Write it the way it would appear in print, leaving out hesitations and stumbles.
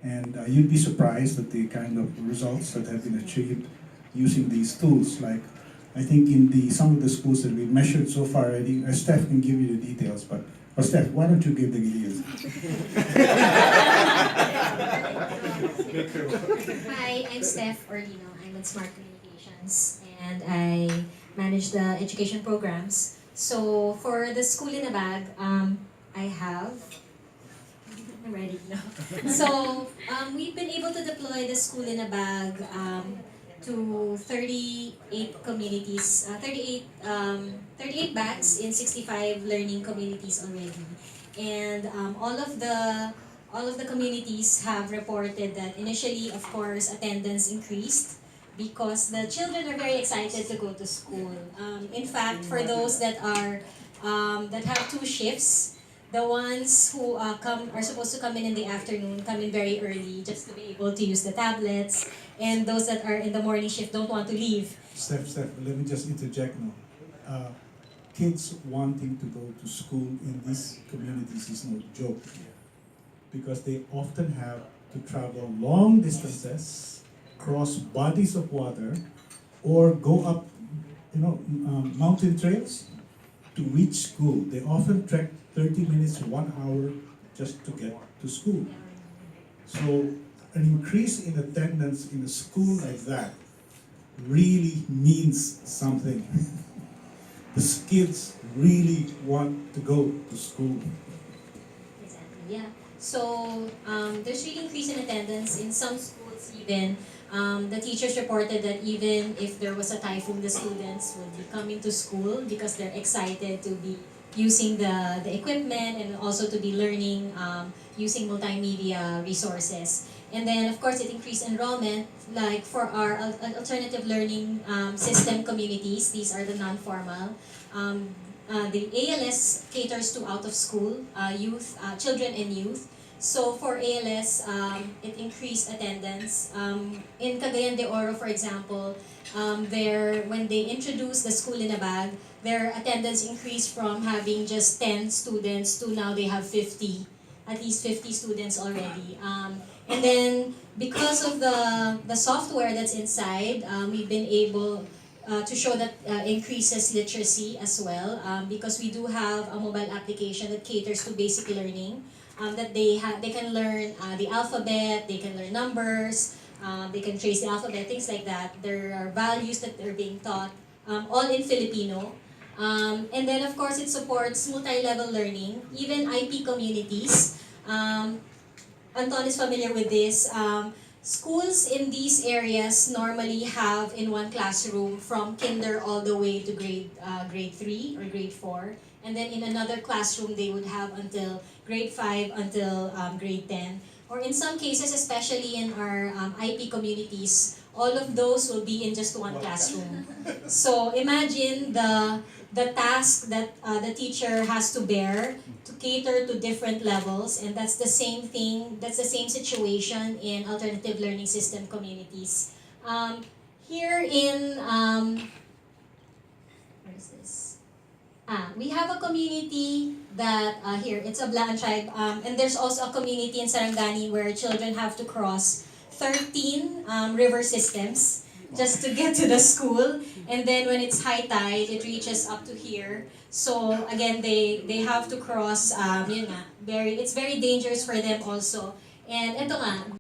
And you'd be surprised at the kind of results that have been achieved using these tools. Like, I think in some of the schools that we measured so far already, Steph can give you the details, but Steph, why don't you give the details? Hi, I'm Steph Orlino. I'm at Smart Communications and I manage the education programs. So for the school in a bag, I have. I'm ready now. So we've been able to deploy the school in a bag to 38 communities, 38 bags in 65 learning communities already. And all of the communities have reported that initially, of course, attendance increased because the children are very excited to go to school. In fact, for those that have two shifts, the ones who are supposed to come in the afternoon come in very early just to be able to use the tablets, and those that are in the morning shift don't want to leave. Steph, let me just interject now. Kids wanting to go to school in these communities is no joke, because they often have to travel long distances, cross bodies of water, or go up, mountain trails to reach school. They often trek 30 minutes, 1 hour just to get to school. So an increase in attendance in a school like that really means something. The kids really want to go to school. Exactly, yeah. So there's really increase in attendance in some schools even. The teachers reported that even if there was a typhoon, the students would be coming to school because they're excited to be using the equipment and also to be learning using multimedia resources. And then, of course, it increased enrollment. Like for our alternative learning system communities, these are the non-formal. Um, the ALS caters to out-of-school youth, children and youth. So for ALS, it increased attendance. In Cagayan de Oro, for example, when they introduced the school in a bag, their attendance increased from having just 10 students to now they have 50, at least 50 students already. And then because of the software that's inside, we've been able to show that increases literacy as well, because we do have a mobile application that caters to basic learning, that they can learn the alphabet, they can learn numbers, they can trace the alphabet, things like that. There are values that they're being taught, all in Filipino. And then of course it supports multi-level learning, even IP communities. Anton is familiar with this. Schools in these areas normally have in one classroom from kinder all the way to grade 3 or grade 4. And then in another classroom, they would have until grade 5 until grade 10. Or in some cases, especially in our IP communities, all of those will be in just one classroom. So imagine the task that the teacher has to bear to cater to different levels, and that's the same thing, that's the same situation in alternative learning system communities. Here in, where is this? We have a community that, here, it's a Blaan tribe, and there's also a community in Sarangani where children have to cross 13 river systems just to get to the school. And then when it's high tide, it reaches up to here. So again, they have to cross, yun nga, it's very dangerous for them also. And ito nga,